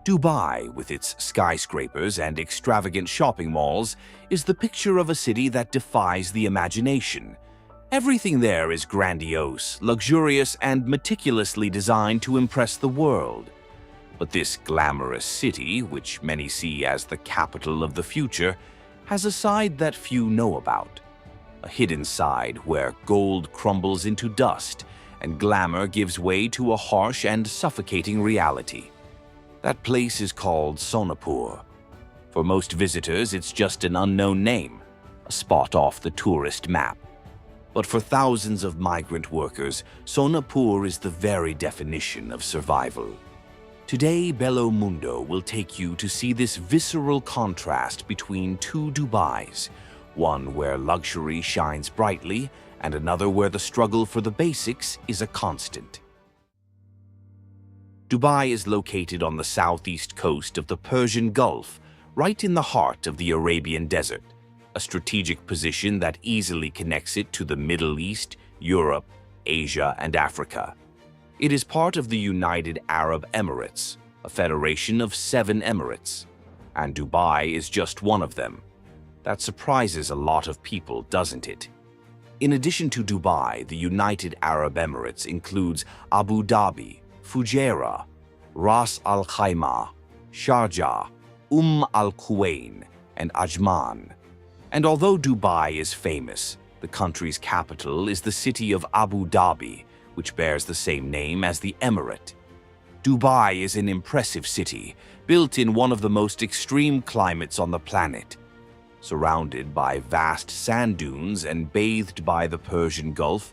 Dubai, with its skyscrapers and extravagant shopping malls, is the picture of a city that defies the imagination. Everything there is grandiose, luxurious, and meticulously designed to impress the world. But this glamorous city, which many see as the capital of the future, has a side that few know about. A hidden side where gold crumbles into dust and glamour gives way to a harsh and suffocating reality. That place is called Sonapur. For most visitors, it's just an unknown name, a spot off the tourist map. But for thousands of migrant workers, Sonapur is the very definition of survival. Today, Bello Mundo will take you to see this visceral contrast between two Dubais, one where luxury shines brightly and another where the struggle for the basics is a constant. Dubai is located on the southeast coast of the Persian Gulf, right in the heart of the Arabian Desert, a strategic position that easily connects it to the Middle East, Europe, Asia, and Africa. It is part of the United Arab Emirates, a federation of 7 emirates, and Dubai is just one of them. That surprises a lot of people, doesn't it? In addition to Dubai, the United Arab Emirates includes Abu Dhabi, Fujairah, Ras Al Khaimah, Sharjah, Al Quwain, and Ajman. And although Dubai is famous, the country's capital is the city of Abu Dhabi, which bears the same name as the emirate. Dubai is an impressive city, built in one of the most extreme climates on the planet. Surrounded by vast sand dunes and bathed by the Persian Gulf,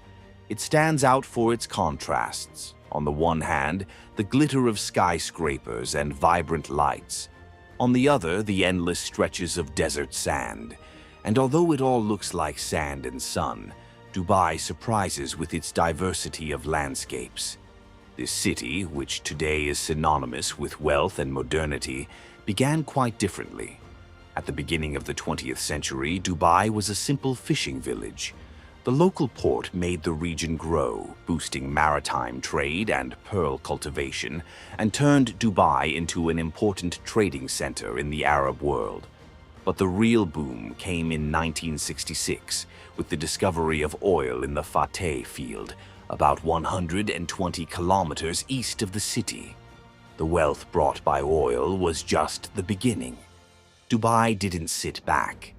it stands out for its contrasts. On the one hand, the glitter of skyscrapers and vibrant lights. On the other, the endless stretches of desert sand. And although it all looks like sand and sun, Dubai surprises with its diversity of landscapes. This city, which today is synonymous with wealth and modernity, began quite differently. At the beginning of the 20th century, Dubai was a simple fishing village. The local port made the region grow, boosting maritime trade and pearl cultivation, and turned Dubai into an important trading center in the Arab world. But the real boom came in 1966, with the discovery of oil in the Fateh field, about 120 kilometers east of the city. The wealth brought by oil was just the beginning. Dubai didn't sit back.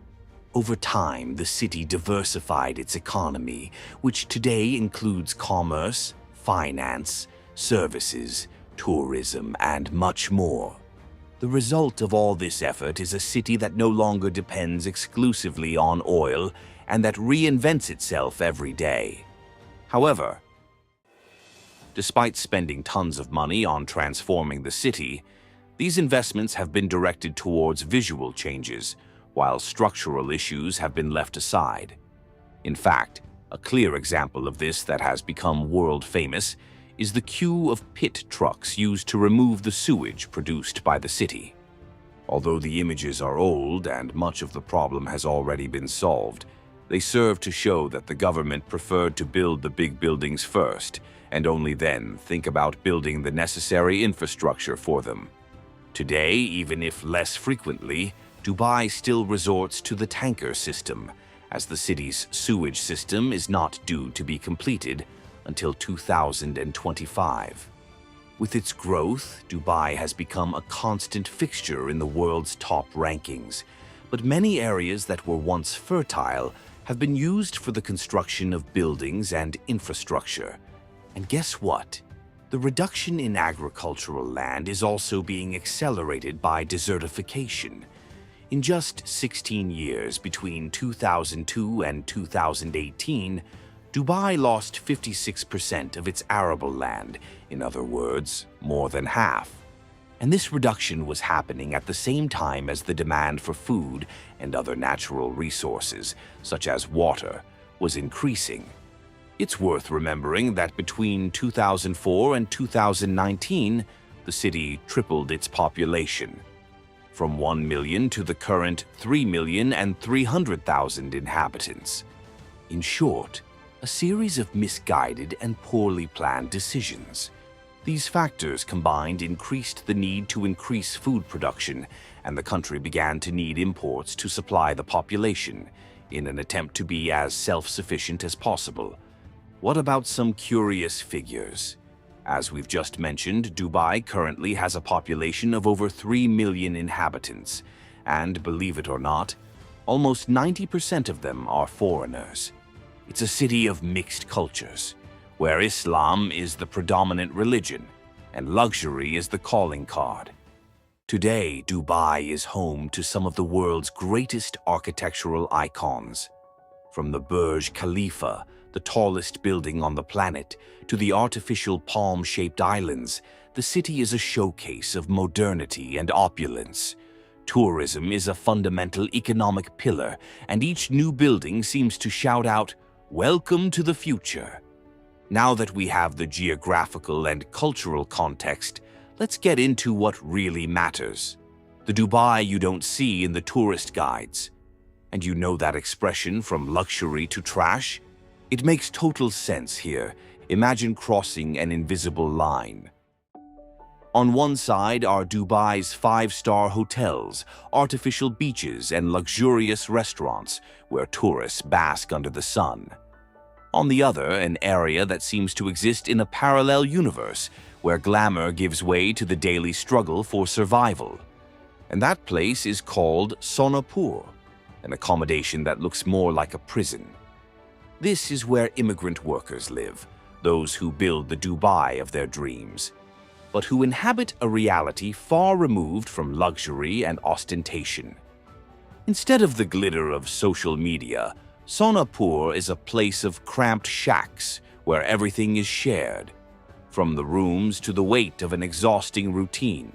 Over time, the city diversified its economy, which today includes commerce, finance, services, tourism, and much more. The result of all this effort is a city that no longer depends exclusively on oil and that reinvents itself every day. However, despite spending tons of money on transforming the city, these investments have been directed towards visual changes, while structural issues have been left aside. In fact, a clear example of this that has become world famous is the queue of pit trucks used to remove the sewage produced by the city. Although the images are old and much of the problem has already been solved, they serve to show that the government preferred to build the big buildings first, and only then think about building the necessary infrastructure for them. Today, even if less frequently, Dubai still resorts to the tanker system, as the city's sewage system is not due to be completed until 2025. With its growth, Dubai has become a constant fixture in the world's top rankings, but many areas that were once fertile have been used for the construction of buildings and infrastructure. And guess what? The reduction in agricultural land is also being accelerated by desertification. In just 16 years between 2002 and 2018, Dubai lost 56% of its arable land, in other words, more than half. And this reduction was happening at the same time as the demand for food and other natural resources, such as water, was increasing. It's worth remembering that between 2004 and 2019, the city tripled its population, from 1 million to the current 3,300,000 inhabitants. In short, a series of misguided and poorly planned decisions. These factors combined increased the need to increase food production, and the country began to need imports to supply the population in an attempt to be as self-sufficient as possible. What about some curious figures? As we've just mentioned, Dubai currently has a population of over 3 million inhabitants, and believe it or not, almost 90% of them are foreigners. It's a city of mixed cultures, where Islam is the predominant religion and luxury is the calling card. Today, Dubai is home to some of the world's greatest architectural icons. From the Burj Khalifa, the tallest building on the planet, to the artificial palm-shaped islands, the city is a showcase of modernity and opulence. Tourism is a fundamental economic pillar, and each new building seems to shout out, "Welcome to the future." Now that we have the geographical and cultural context, let's get into what really matters. The Dubai you don't see in the tourist guides. And you know that expression, from luxury to trash? It makes total sense here. Imagine crossing an invisible line. On one side are Dubai's five-star hotels, artificial beaches, and luxurious restaurants where tourists bask under the sun. On the other, an area that seems to exist in a parallel universe where glamour gives way to the daily struggle for survival. And that place is called Sonapur, an accommodation that looks more like a prison. This is where immigrant workers live, those who build the Dubai of their dreams, but who inhabit a reality far removed from luxury and ostentation. Instead of the glitter of social media, Sonapur is a place of cramped shacks where everything is shared, from the rooms to the weight of an exhausting routine.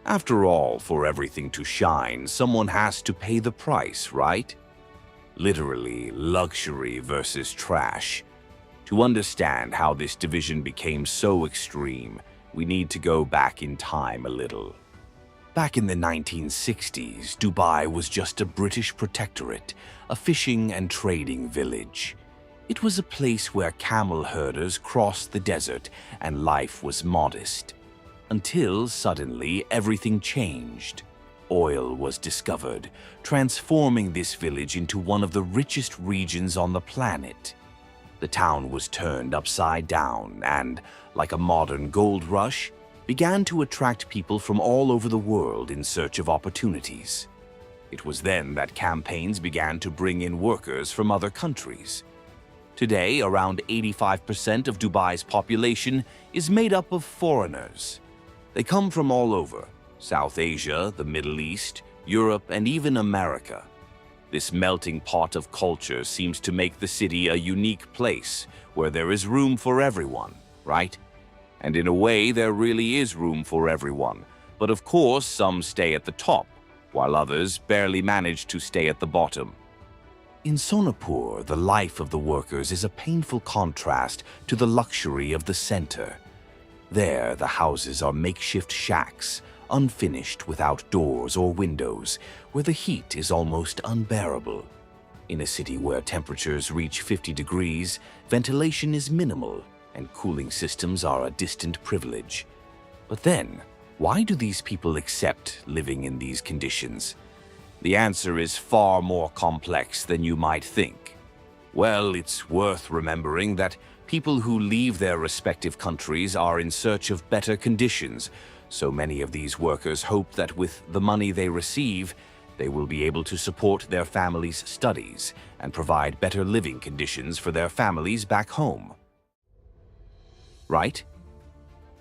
After all, for everything to shine, someone has to pay the price, right? Literally, luxury versus trash. To understand how this division became so extreme, we need to go back in time a little. Back in the 1960s, Dubai was just a British protectorate, a fishing and trading village. It was a place where camel herders crossed the desert and life was modest. Until suddenly everything changed. Oil was discovered, transforming this village into one of the richest regions on the planet. The town was turned upside down and, like a modern gold rush, began to attract people from all over the world in search of opportunities. It was then that campaigns began to bring in workers from other countries. Today, around 85% of Dubai's population is made up of foreigners. They come from all over: South Asia, the Middle East, Europe, and even America. This melting pot of culture seems to make the city a unique place where there is room for everyone, right? And in a way, there really is room for everyone. But of course, some stay at the top, while others barely manage to stay at the bottom. In Sonapur, the life of the workers is a painful contrast to the luxury of the center. There, the houses are makeshift shacks, unfinished without doors or windows, where the heat is almost unbearable. In a city where temperatures reach 50 degrees, ventilation is minimal, and cooling systems are a distant privilege. But then, why do these people accept living in these conditions? The answer is far more complex than you might think. Well, it's worth remembering that people who leave their respective countries are in search of better conditions, so many of these workers hope that with the money they receive, they will be able to support their families' studies and provide better living conditions for their families back home. Right?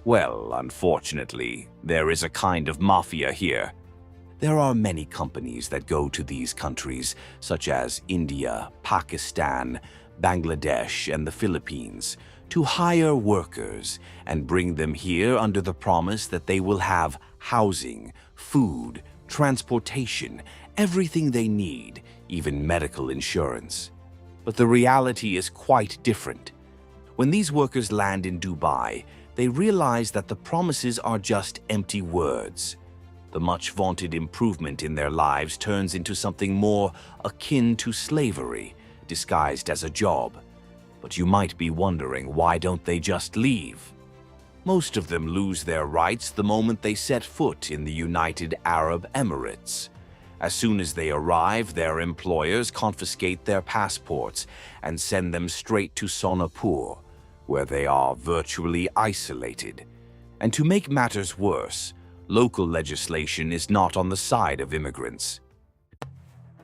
Well, unfortunately, there is a kind of mafia here. There are many companies that go to these countries, such as India, Pakistan, Bangladesh, and the Philippines, to hire workers and bring them here under the promise that they will have housing, food, transportation, everything they need, even medical insurance. But the reality is quite different. When these workers land in Dubai, they realize that the promises are just empty words. The much-vaunted improvement in their lives turns into something more akin to slavery, disguised as a job. But you might be wondering, why don't they just leave? Most of them lose their rights the moment they set foot in the United Arab Emirates. As soon as they arrive, their employers confiscate their passports and send them straight to Sonapur, where they are virtually isolated. And to make matters worse, local legislation is not on the side of immigrants.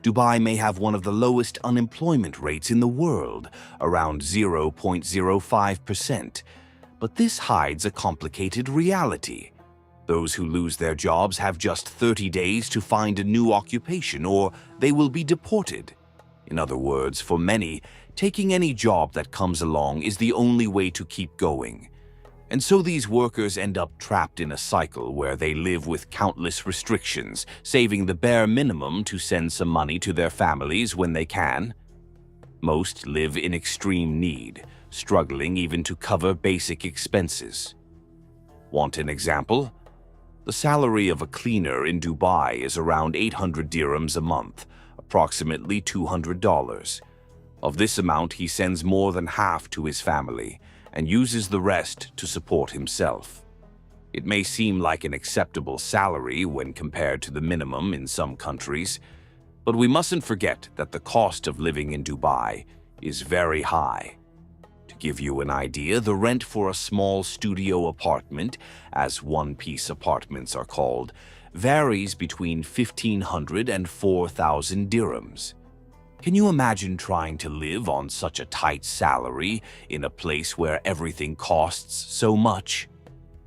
Dubai may have one of the lowest unemployment rates in the world, around 0.05%, but this hides a complicated reality. Those who lose their jobs have just 30 days to find a new occupation, or they will be deported. In other words, for many, taking any job that comes along is the only way to keep going. And so these workers end up trapped in a cycle where they live with countless restrictions, saving the bare minimum to send some money to their families when they can. Most live in extreme need, struggling even to cover basic expenses. Want an example? The salary of a cleaner in Dubai is around 800 dirhams a month, approximately $200. Of this amount, he sends more than half to his family and uses the rest to support himself. It may seem like an acceptable salary when compared to the minimum in some countries, but we mustn't forget that the cost of living in Dubai is very high. To give you an idea, the rent for a small studio apartment, as one-piece apartments are called, varies between 1,500 and 4,000 dirhams. Can you imagine trying to live on such a tight salary in a place where everything costs so much?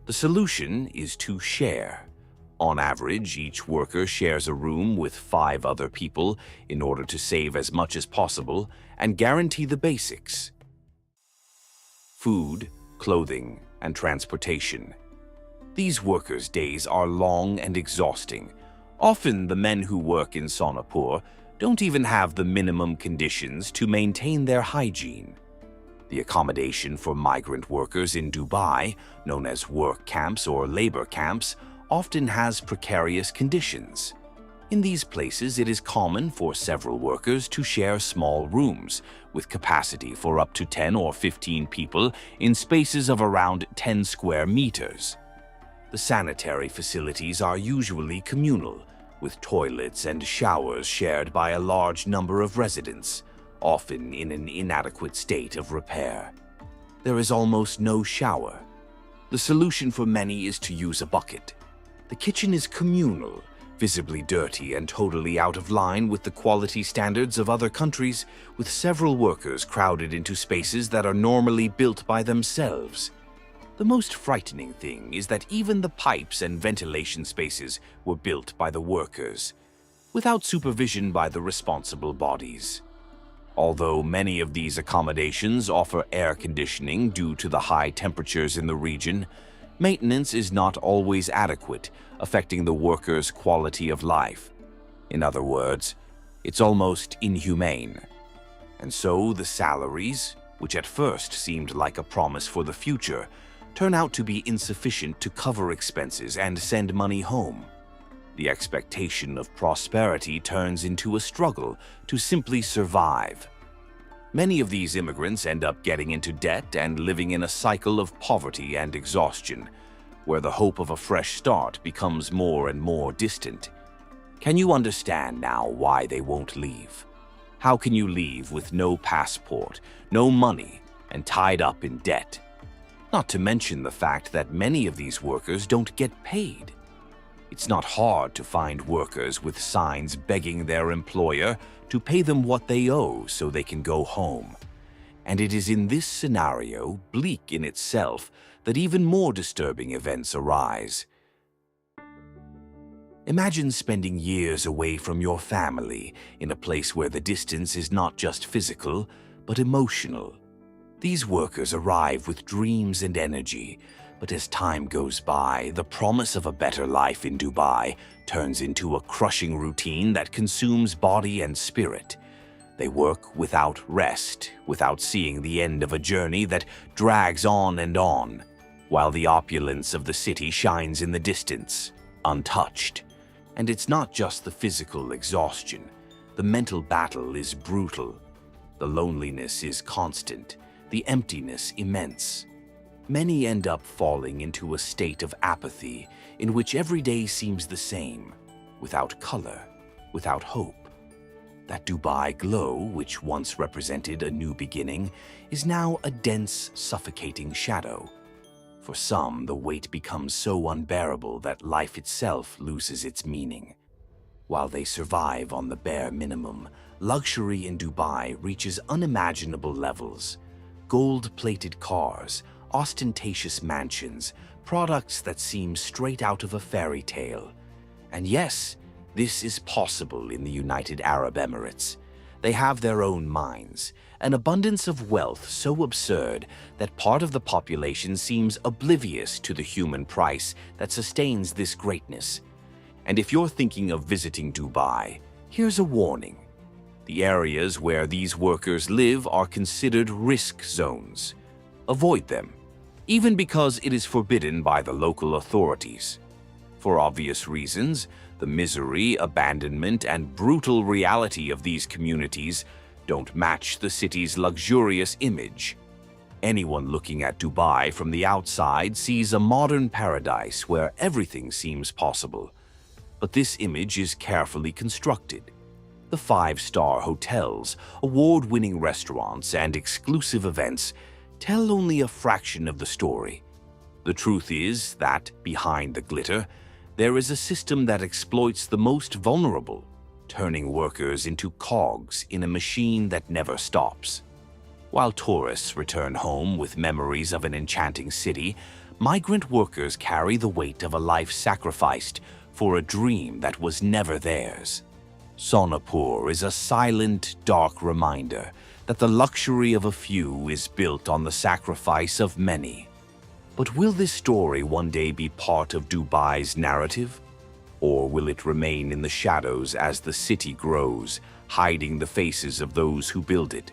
The solution is to share. On average, each worker shares a room with 5 other people in order to save as much as possible and guarantee the basics: food, clothing, and transportation. These workers' days are long and exhausting. Often the men who work in Sonapur don't even have the minimum conditions to maintain their hygiene. The accommodation for migrant workers in Dubai, known as work camps or labor camps, often has precarious conditions. In these places, it is common for several workers to share small rooms, with capacity for up to 10 or 15 people in spaces of around 10 square meters. The sanitary facilities are usually communal, with toilets and showers shared by a large number of residents, often in an inadequate state of repair. There is almost no shower. The solution for many is to use a bucket. The kitchen is communal, visibly dirty and totally out of line with the quality standards of other countries, with several workers crowded into spaces that are normally built by themselves. The most frightening thing is that even the pipes and ventilation spaces were built by the workers, without supervision by the responsible bodies. Although many of these accommodations offer air conditioning due to the high temperatures in the region, maintenance is not always adequate, affecting the workers' quality of life. In other words, it's almost inhumane. And so the salaries, which at first seemed like a promise for the future, turn out to be insufficient to cover expenses and send money home. The expectation of prosperity turns into a struggle to simply survive. Many of these immigrants end up getting into debt and living in a cycle of poverty and exhaustion, where the hope of a fresh start becomes more and more distant. Can you understand now why they won't leave? How can you leave with no passport, no money, and tied up in debt? Not to mention the fact that many of these workers don't get paid. It's not hard to find workers with signs begging their employer to pay them what they owe so they can go home. And it is in this scenario, bleak in itself, that even more disturbing events arise. Imagine spending years away from your family in a place where the distance is not just physical, but emotional. These workers arrive with dreams and energy, but as time goes by, the promise of a better life in Dubai turns into a crushing routine that consumes body and spirit. They work without rest, without seeing the end of a journey that drags on and on, while the opulence of the city shines in the distance, untouched. And it's not just the physical exhaustion. The mental battle is brutal. The loneliness is constant, the emptiness immense. many end up falling into a state of apathy in which every day seems the same, without color, without hope. That Dubai glow, which once represented a new beginning, is now a dense, suffocating shadow. For some, the weight becomes so unbearable that life itself loses its meaning. While they survive on the bare minimum, luxury in Dubai reaches unimaginable levels. Gold-plated cars, ostentatious mansions, products that seem straight out of a fairy tale. And yes, this is possible in the United Arab Emirates. They have their own mines, an abundance of wealth so absurd that part of the population seems oblivious to the human price that sustains this greatness. And if you're thinking of visiting Dubai, here's a warning. The areas where these workers live are considered risk zones. Avoid them, even because it is forbidden by the local authorities. For obvious reasons, the misery, abandonment, and brutal reality of these communities don't match the city's luxurious image. Anyone looking at Dubai from the outside sees a modern paradise where everything seems possible. But this image is carefully constructed. The five-star hotels, award-winning restaurants, and exclusive events tell only a fraction of the story. The truth is that, behind the glitter, there is a system that exploits the most vulnerable, turning workers into cogs in a machine that never stops. While tourists return home with memories of an enchanting city, migrant workers carry the weight of a life sacrificed for a dream that was never theirs. Sonapur is a silent, dark reminder that the luxury of a few is built on the sacrifice of many. But will this story one day be part of Dubai's narrative? Or will it remain in the shadows as the city grows, hiding the faces of those who build it?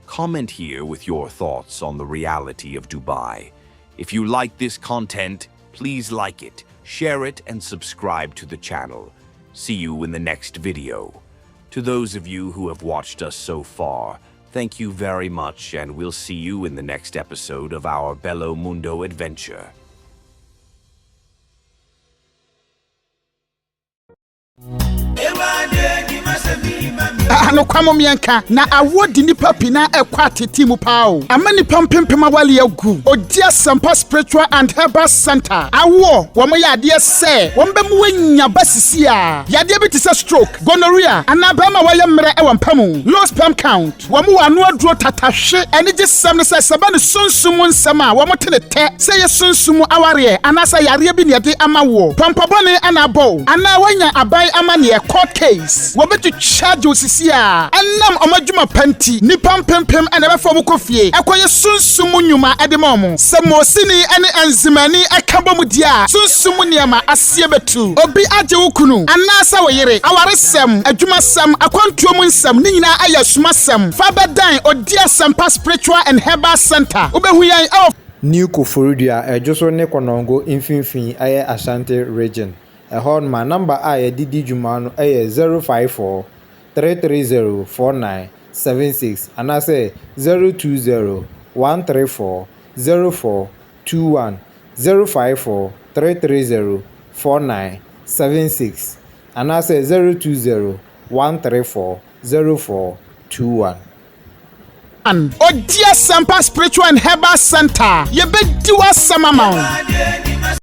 Comment here with your thoughts on the reality of Dubai. If you like this content, please like it, share it, and subscribe to the channel. See you in the next video. To those of you who have watched us so far, thank you very much, and we'll see you in the next episode of our Bello Mundo adventure. Ano kwamo mienka na awodi nipa pina ekwa tete mu pao amani pampempema wale agu odia sampa spiritual and herbal center awo wo mo yade se wo mbem wanya basisi a yade bi tise stroke gonorrhea anabama waye mre e wampamu low sperm count wo mo wano aduro tatahwe ene gisem ne se seba ne sunsumu nsem a wo mo tenete se ye sunsumu aware anasa yare bi ne yade amawo pampabone anabo ana wanya abai amane e court case wo betu charge osisi Annam omajuma panti ni pampempem ene be fo kofie ekoye sunsumu nyuma edemom samosini ene enzimani akabom dia sunsumu niama asie betu obi aje wukunu anasa woyere awaresem adwumasem akwantuom nsem ni nyina ayasumasem fa bedan odia sampa spiritual and herbal center obehu yan New Koforidua ejoso ne konongo infinfin aye Ashanti region ehon ma number aye didi dwuma no aye 054 3304976 and I say 020 134 0421 054 330 4976 and I say 020 134 0421 Odia Sampa Spiritual and Herbal Center. Ye be diwa samamao.